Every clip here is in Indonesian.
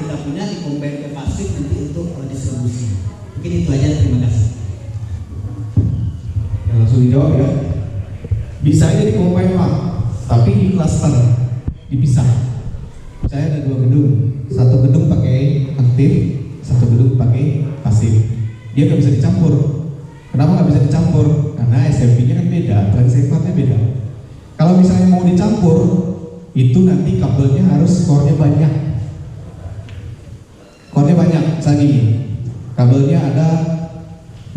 kita punya dikombin ke pasif nanti untuk distribusi. Mungkin itu aja, terima kasih. Ya, langsung dijawab ya. Bisa aja dikombin Pak, tapi di cluster, dipisah. Saya ada 2 gedung, satu gedung pakai aktif, satu gedung pakai pasif. Dia nggak bisa dicampur. Kenapa nggak bisa dicampur? Karena SMP-nya kan beda, transceivernya beda. Kalau misalnya mau dicampur, itu nanti kabelnya harus core-nya banyak. Core-nya banyak, misalnya gini, kabelnya ada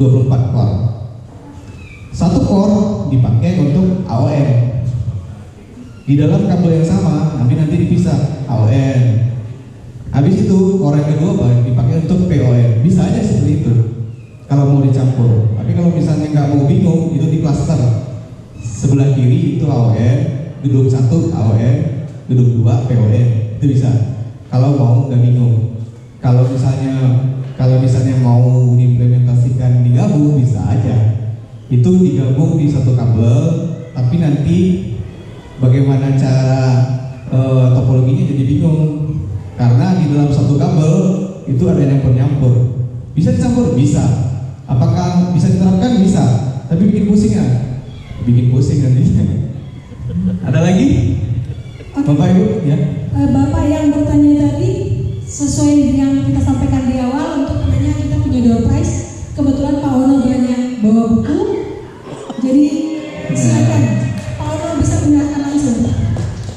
24 core. Satu core dipakai untuk AON. Di dalam kabel yang sama, nanti dipisah AON. Habis itu core yang kedua dipakai untuk PON. Bisa aja seperti itu kalau mau dicampur. Tapi kalau misalnya nggak mau bingung, itu di cluster. Sebelah kiri itu AON, gedung 1 AON, gedung 2 PON. Itu bisa. Kalau mau nggak bingung. Kalau misalnya mau diimplementasikan digabung, bisa aja. Itu digabung di satu kabel, tapi nanti bagaimana cara topologinya jadi bingung. Karena di dalam satu kabel itu ada yang nyampur. Bisa dicampur? Bisa. Apakah bisa diterapkan? Bisa. Tapi bikin pusing ya? Bikin pusing nantinya. Ada lagi? Bapak Ibu ya? Bapak yang bertanya tadi sesuai yang kita sampaikan di awal, untuk menanya kita punya door prize. Kebetulan Pak Ono bawa buku, jadi silakan Pak Ono bisa mendengarkan langsung.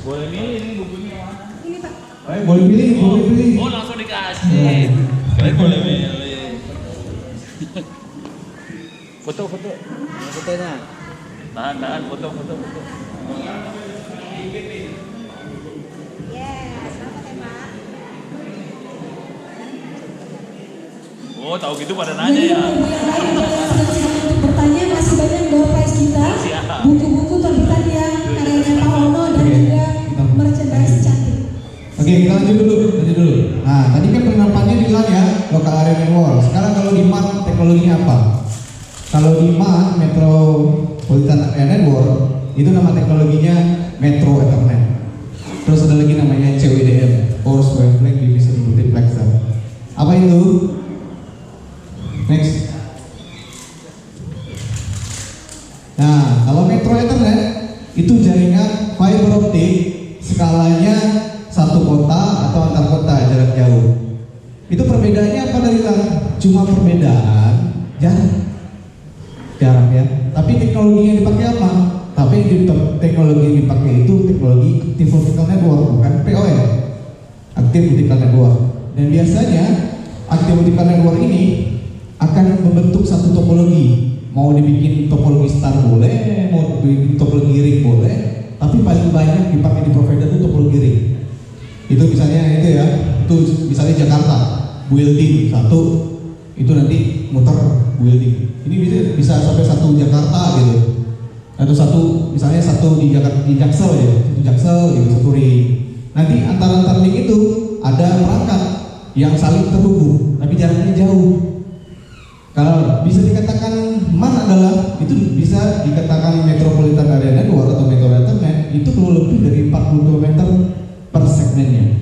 Boleh milih ini bukunya mana? Ini Pak. Boleh pilih. Oh langsung dikasih. Boleh milih. Foto. Fotonya. Tahan foto. Oh, tahu gitu pada nanya ya. Untuk bertanya, masih banyak door prize kita, buku-buku terbitan yang karyanya Pak Ono dan juga merchandise cantik. Oke, kita lanjut dulu. Nah, tadi kan penerapannya bilang ya, local area network. Sekarang kalau di MAN teknologinya apa? Kalau di MAN Metropolitan Area Network, itu nama teknologinya Metro Ethernet. Terus ada lagi namanya CWDM, Coarse Wavelength Division Multiplexer. Apa itu? Next. Nah, kalau Metro Ethernet itu jaringan fiber optik skalanya satu kota atau antar kota jarak jauh. Itu perbedaannya apa dari cuma perbedaan jarak ya. Tapi teknologi yang dipakai apa? Tapi teknologi yang dipakai itu teknologi Active Optical Network, bukan PON. Active Optical Network. Dan biasanya Active Optical Network ini akan membentuk satu topologi. Mau dibikin topologi star boleh, mau dibikin topologi ring boleh, tapi paling banyak dipakai di provider itu topologi ring. Itu misalnya itu ya, itu misalnya Jakarta, building satu, itu nanti muter building. Ini bisa sampai satu Jakarta gitu, atau satu misalnya satu di Jaksel ya, satu Jaksel gitu, satu ring. Nanti antar link itu ada perangkat yang saling terhubung, tapi jaraknya jauh. Kalau bisa dikatakan MAN adalah itu bisa dikatakan Metropolitan Area Network atau Metro Ethernet itu perlu lebih dari 40 km per segmennya.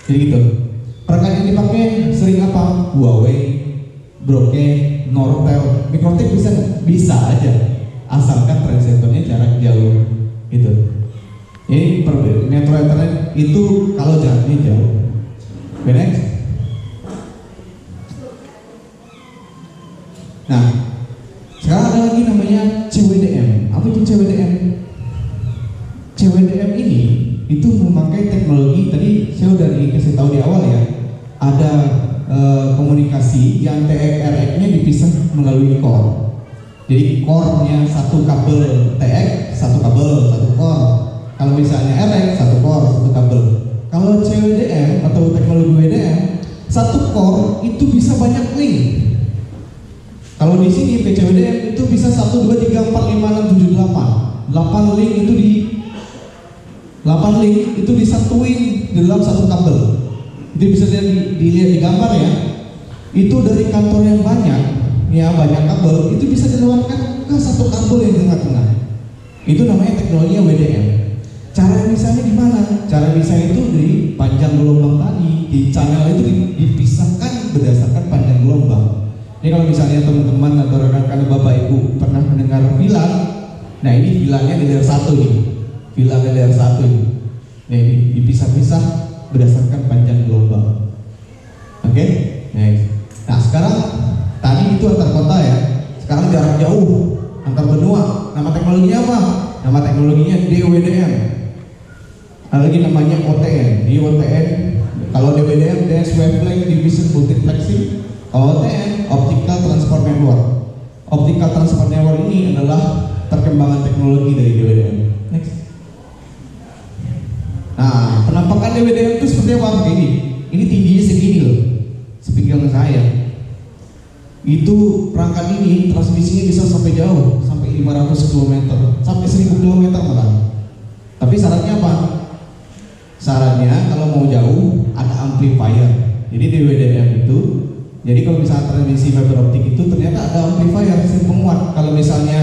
Jadi gitu. Perangkat yang dipakai sering apa? Huawei, Broadcom, Nortel, Microtech bisa aja, asalkan transceivernya jarak jauh gitu. Ini Metro Ethernet itu kalau jaraknya jauh. Next. Nah, sekarang ada lagi namanya CWDM. Apa itu CWDM? CWDM ini itu memakai teknologi, tadi saya udah dikasih tahu di awal ya, ada komunikasi yang TX-RX-nya dipisah melalui core. Jadi core-nya satu kabel TX, satu kabel, satu core. Kalau misalnya RX, satu core, satu kabel. Kalau CWDM atau teknologi WDM, satu core itu bisa banyak link. Kalau di sini PCWDM itu bisa 1, 2, 3, 4, 5, 6, 7, 8 8 link itu disatuin di dalam satu kabel. Itu bisa dilihat di gambar ya. Itu dari kantor yang banyak, ya banyak kabel, itu bisa dilewatkan ke satu kabel yang di tengah-tengah. Itu namanya teknologi WDM. Cara misalnya gimana? Cara misalnya itu dari panjang gelombang tadi di channel itu dipisahkan berdasarkan panjang gelombang. Ini kalau misalnya teman-teman atau rekan-rekan Bapak Ibu pernah mendengar VLAN, nah ini VLAN-nya DDR1 nih, VLAN DDR1 ini. Nah ini dipisah-pisah berdasarkan panjang gelombang. Oke, nah sekarang tadi itu antar kota ya, sekarang jarak jauh antar benua. Nama teknologinya apa? Nama teknologinya DWDM. Ada lagi namanya OTN. Di OTN, kalau DWDM Dance Wavelength Division Multiplexing, kalau OTN Optical Transport Network. Optical Transport Network ini adalah perkembangan teknologi dari DWDM. Next. Nah, penampakan DWDM itu seperti apa? Begini. Ini tingginya segini loh, sepinggang saya. Itu perangkat ini transmisinya bisa sampai jauh, sampai 500 km, sampai 1000 km malah. Tapi syaratnya apa? Syaratnya kalau mau jauh ada amplifier. Jadi DWDM itu, jadi kalau misalnya transmisi fiber optik itu ternyata ada amplifier, sistem penguat. Kalau misalnya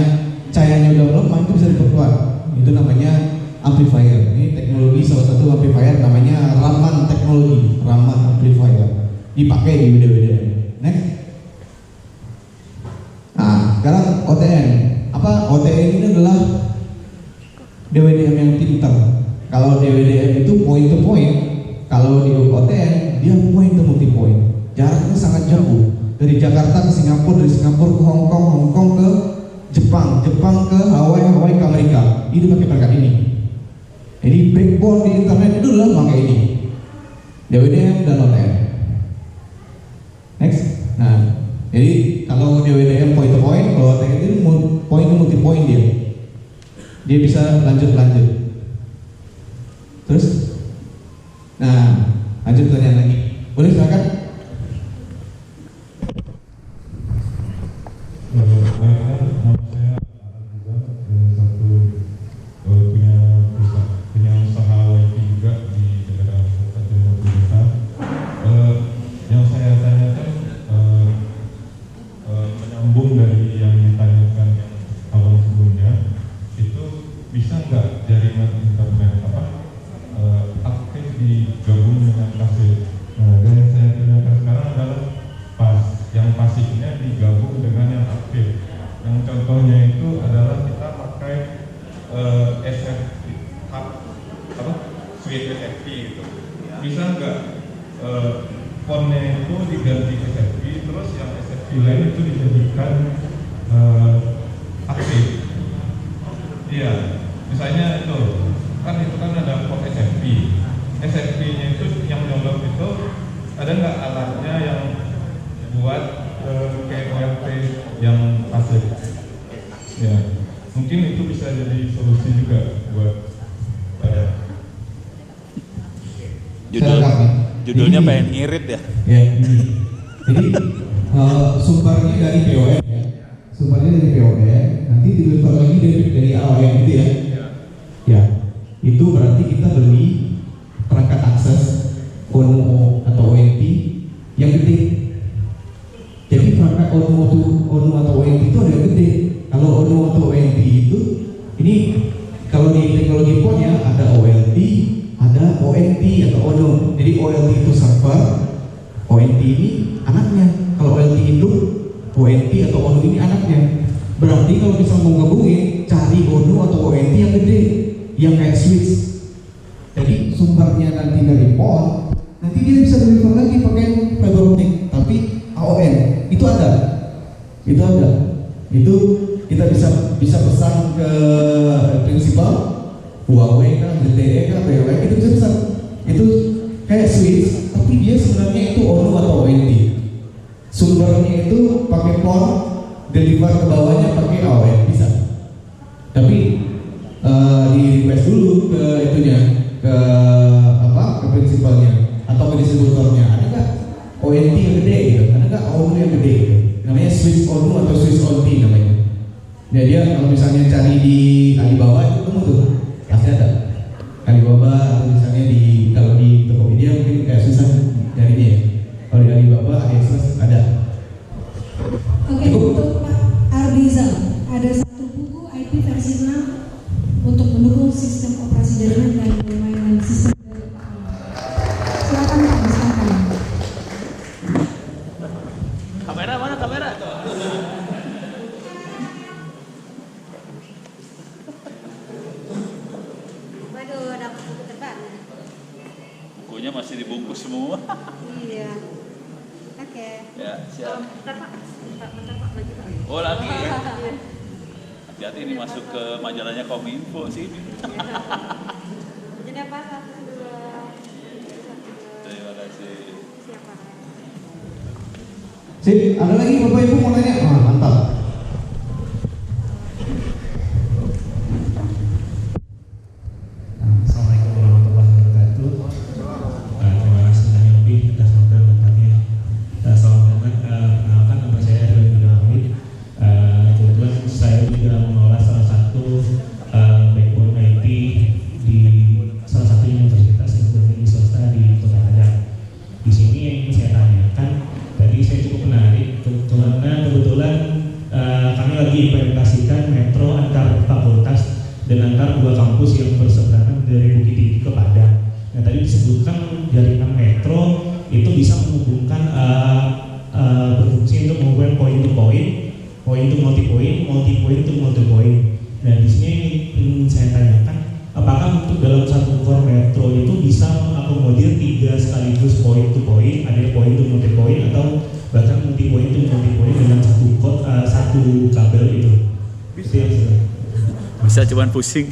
cahayanya udah melemah itu bisa diperkuat. Itu namanya amplifier. Ini teknologi salah satu amplifier namanya Raman teknologi, Raman amplifier. Dipakai di DWDM. Next. Nah, sekarang OTN. Apa? OTN ini adalah DWDM yang pintar. Kalau DWDM itu point to point, kalau di OTN dia point to multi point. Jaraknya sangat jauh. Dari Jakarta ke Singapura, dari Singapura ke Hong Kong, Hong Kong ke Jepang, Jepang ke Hawaii, Hawaii ke Amerika. Ini pakai perangkat ini. Jadi backbone di internet itu adalah pakai ini. DWDM dan OTN. Next. Nah, jadi kalau DWDM point to point, kalau OTN itu point to multi point dia bisa lanjut. Terus, nah lanjut pertanyaan lagi. Boleh silakan. Punya usaha wifi juga di daerah Kota Timur Desa. Yang saya tanyakan menyambung dari yang ditanyakan yang awal sebelumnya, itu bisa nggak jaringan internet aktif digabung dengan pasif? Dan yang saya tanyakan sekarang adalah yang pasifnya digabung dengan yang aktif. Yang contohnya itu adalah kita pakai SFP, switch SFP gitu. Bisa nggak phone-nya itu diganti SFP, terus yang SFP lain itu dijadikan aktif? Iya, misalnya itu kan ada port SFP. SFP-nya itu yang nyolok itu ada nggak alatnya yang buat kayak OLT yang pasif? Ya, mungkin itu bisa jadi solusi juga buat Judulnya pengen ngirit ya. Ya, ini. Jadi sumbernya dari PON ya. Sumbernya dari PON, nanti deliver lagi dari AON gitu ya. Ya, itu berarti kita beli perangkat akses ONU atau ONT yang gede. Jadi perangkat ONU atau ONT itu ada yang gede. Kalau ONU atau ONT itu, ini kalau di teknologi PON ya ada OLT, ada ONT atau ONU. Jadi OLT itu server, ONT ini anaknya. Kalau OLT induk, ONT atau ONU ini anaknya. Berarti kalau bisa mau gabungin, cari ONU atau ONT yang gede, yang kayak switch. Jadi sumbernya nanti dari PON, nanti dia bisa deliver lagi pakai fiber optik. Tapi AON itu ada, itu kita bisa pesan ke prinsipal Huawei kan, ZTE kan, BW itu bisa pesan. Itu kayak switch, tapi dia sebenarnya itu ONU atau ONT. Sumbernya itu pakai PON, deliver ke bawahnya pakai AON bisa. Tapi di request dulu ke itunya, ke prinsipalnya atau ke distributornya. Ada nggak ONT yang gede gitu? Ada nggak ONU yang gede gitu? Namanya switch ONU atau switch ONT namanya. Ya dia kalau misalnya cari di Alibaba itu ketemu tuh, pasti ada. Alibaba atau misalnya kalau di Tokopedia mungkin kayak susah nyarinya ya. Kalau di Alibaba AliExpress ada. Oke, untuk Pak Ardizal, ada satu buku IP versi 6 untuk mendukung sistem operasi jaringan dan permainan sistem dari Pak. Silakan Pak, silakan. Iya. Oke. Ya, siap. Bentar Pak. Bentar Pak lagi Pak. Oh, lagi. Hati-hati ini masuk ke majalahnya Kominfo sih. Jadi apa? 1, 2. Terima kasih. Siapa? Sip, ada lagi Bapak Ibu mau nanya? Wah, mantap. Assalamualaikum warahmatullahi wabarakatuh. Terima kasih Kang Yopi atas waktu dan tempatnya. Assalamualaikum. Perkenalkan nama saya Erwin Hamid. Kebetulan saya juga mengelola salah satu backbone IT di salah satu universitas yang berbasis swasta di Kota Padang. Di sini yang ingin saya tanyakan, tadi saya cukup menarik karena kebetulan kami lagi implementasikan metro antar fakultas dan antar dua kampus yang berseberangan dari Bukit Tinggi ke Padang. Nah, tadi disebutkan jaringan metro itu bisa menghubungkan berfungsi untuk menghubungkan point to multi point to multi point. Nah, di sini ingin saya tanyakan, apakah untuk dalam satu core metro itu bisa mengakomodir 3 sekaligus point to point, ada point to multi point atau bahkan multi point to multi point dengan satu kabel itu? Bisa cuman pusing.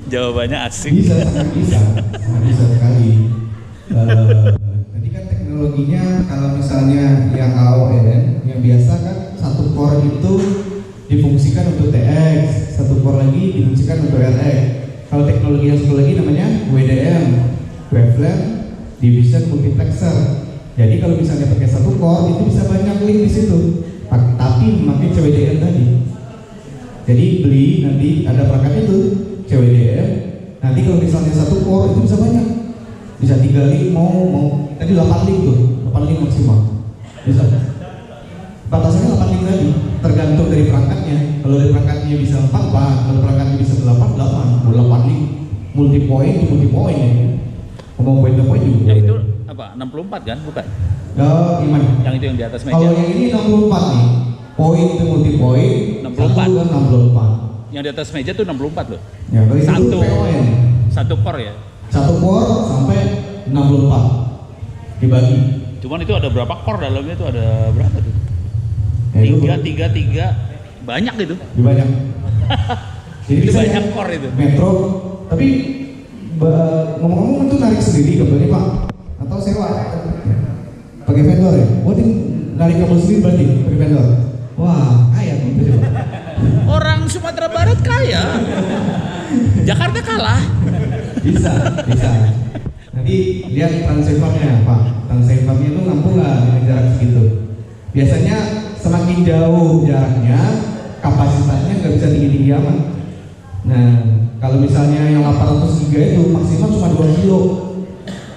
Jawabannya asing. Bisa, sangat bisa sekali. Tadi kan teknologinya kalau misalnya yang AON, yang biasa kan satu core itu difungsikan untuk TX, satu core lagi difungsikan untuk RX. Kalau teknologi yang satu lagi namanya WDM, Wavelet Division Multiplexer. Jadi kalau misalnya pakai satu core itu bisa banyak link di situ, tapi memakai CWDM tadi. Jadi beli nanti ada perangkat itu CWDM. Nanti kalau misalnya satu core itu bisa banyak, bisa 3 link mau tadi 8 link tuh, 8 link maksimal. Bisa. Batasannya 8 link tadi, tergantung dari perangkatnya. Kalau dari perangkatnya bisa 4, kalau perangkatnya bisa 8 link multi point to multi point ya. Ngomong point to point juga. Yang itu apa? 64 kan? Bukan? Gimana? Yang itu yang di atas meja. Kalau yang ini 64 nih, point to multi point 64. 64. Yang di atas meja tuh 64 loh. Ya, kalau itu Satu. PON. Satu core ya. Satu core sampai 64 dibagi. Cuman itu ada berapa core dalamnya tuh, ada berapa tuh? Ya, itu 3 banyak gitu. banyak. Jadi Itu bisa banyak ya, core itu. Metro, tapi ngomong-ngomong itu narik sendiri kabelnya Pak? Atau sewa? Pakai vendor ya? Oh, ini narik kabel sendiri berarti pakai vendor? Wah, kaya gitu Pak. Orang Sumatera Barat kaya. Jakarta kalah. Bisa. Nanti lihat transceivernya Pak. Transceivernya itu mampu nggak dengan jarak segitu? Biasanya semakin jauh jaraknya, kapasitasnya nggak bisa tinggi-tinggi amat. Nah, kalau misalnya yang 800 giga itu maksimal cuma 2 kilo.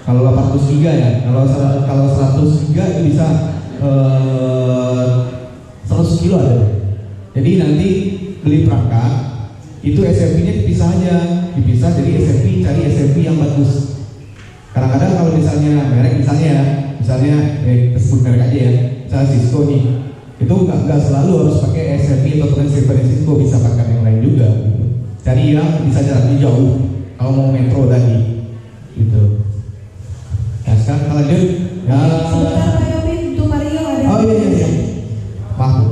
Kalau 800 giga ya, kalau 100 giga itu bisa 100 kilo ada. Jadi nanti beli perangkat itu SMP-nya dipisah aja, jadi SMP cari SMP yang bagus. Kadang-kadang kalau misalnya merek misalnya sebut merek aja ya, misalnya Cisco nih, itu nggak selalu harus pakai SMP atau transceiver Cisco, bisa pakai yang lain juga. Gitu. Cari yang bisa jaraknya jauh kalau mau metro tadi, gitu. Nah sekarang kita lanjut. Ya. Sebentar Pak Yopi, untuk Mario ada. Oh iya. Maaf.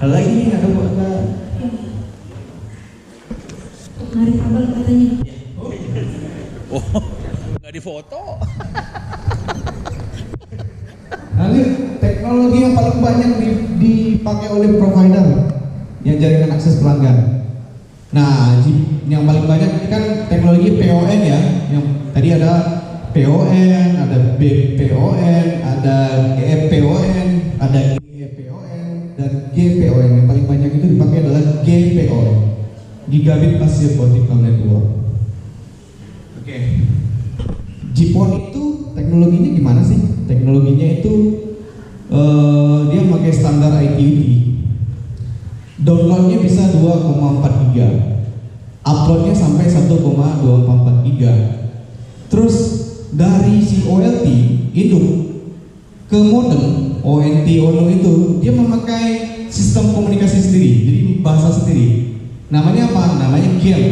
Ada lagi nih, ada. Narik kabel katanya. Oh, nggak difoto. Nanti teknologi yang paling banyak dipakai oleh provider yang jaringan akses pelanggan. Nah, yang paling banyak ini kan teknologi PON ya. Yang tadi ada PON, ada BPON, ada GPON, ada GPON, dan GPON. Yang paling banyak itu dipakai adalah GPON, Gigabit Passive Optical Network. Oke. GPON itu teknologinya gimana sih? Teknologinya itu dia memakai standar ITU-T. Downloadnya bisa 2,4 giga, uploadnya sampai 1,244 giga. Terus dari si OLT induk ke modem ONT ONO itu dia memakai sistem komunikasi sendiri, jadi bahasa sendiri. Namanya apa? Namanya GAM.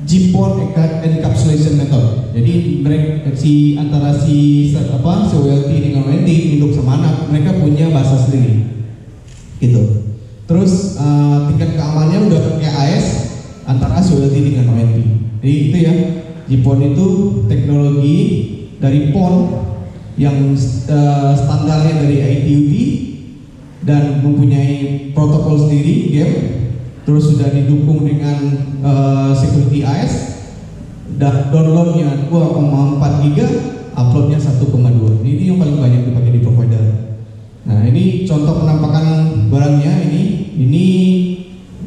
GPON encapsulation method. Jadi mereka antara si OLT dengan ONT, induk sama anak, mereka punya bahasa sendiri. Gitu. Terus tingkat keamanannya udah pakai AES antara si OLT dengan ONT. Jadi itu ya, GPON itu teknologi dari PON yang standarnya dari ITU-T dan mempunyai protokol sendiri, GAP. Terus sudah didukung dengan security AES, dan downloadnya 2,4 GB, uploadnya 1,2. Ini yang paling banyak dipakai di provider. Nah, ini contoh penampakan barangnya. Ini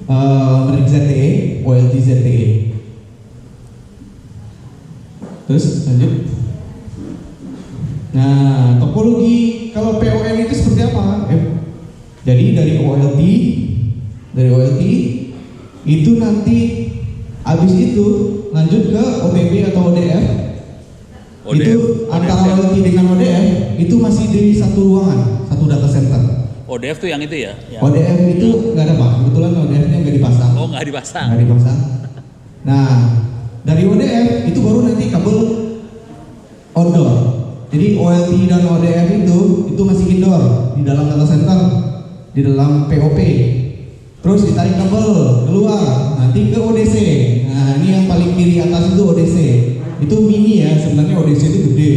merek ZTE, OLT ZTE. Terus lanjut. Nah, topologi kalau PON itu seperti apa? Jadi dari OLT itu nanti habis itu lanjut ke OTP atau ODF. Itu antara OLT dengan ODF itu masih di satu ruangan, satu data center. ODF tuh yang itu ya? ODF itu nggak ada Pak, kebetulan ODF-nya nggak dipasang. Oh, nggak dipasang. Nggak dipasang. Nah, dari ODF itu baru nanti kabel outdoor. Jadi OLT dan ODF itu masih indoor di dalam data center, di dalam POP. Terus ditarik kabel keluar, nanti ke ODC. Nah, ini yang paling kiri atas itu ODC. Itu mini ya, sebenarnya ODC itu gede.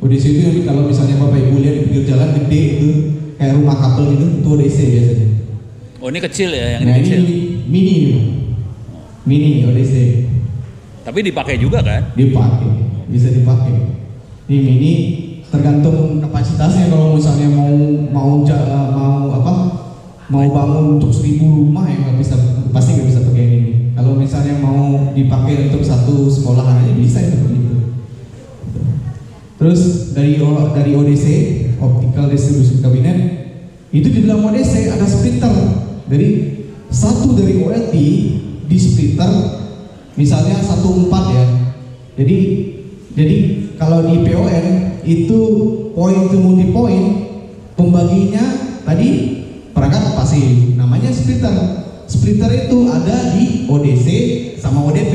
ODC itu nanti kalau misalnya Bapak Ibu lihat di pinggir jalan gede itu, kayak rumah kabel itu ODC biasanya. Oh, ini kecil ya, yang Nah, ini kecil. Ini mini ODC. Tapi dipakai juga kan? Dipakai, bisa dipakai. Ini mini tergantung kapasitasnya. Kalau misalnya mau bangun untuk 1000 rumah ya pasti nggak bisa pakai ini. Kalau misalnya mau dipakai untuk satu sekolahan aja bisa itu begitu. Terus dari ODC, Optical Distribution Cabinet, itu di dalam ODC ada splitter. Dari satu dari OLT di splitter, misalnya 1/4 ya. Jadi kalau di PON itu point to multi point, pembaginya tadi perangkat pasif, namanya splitter. Splitter itu ada di ODC sama ODP.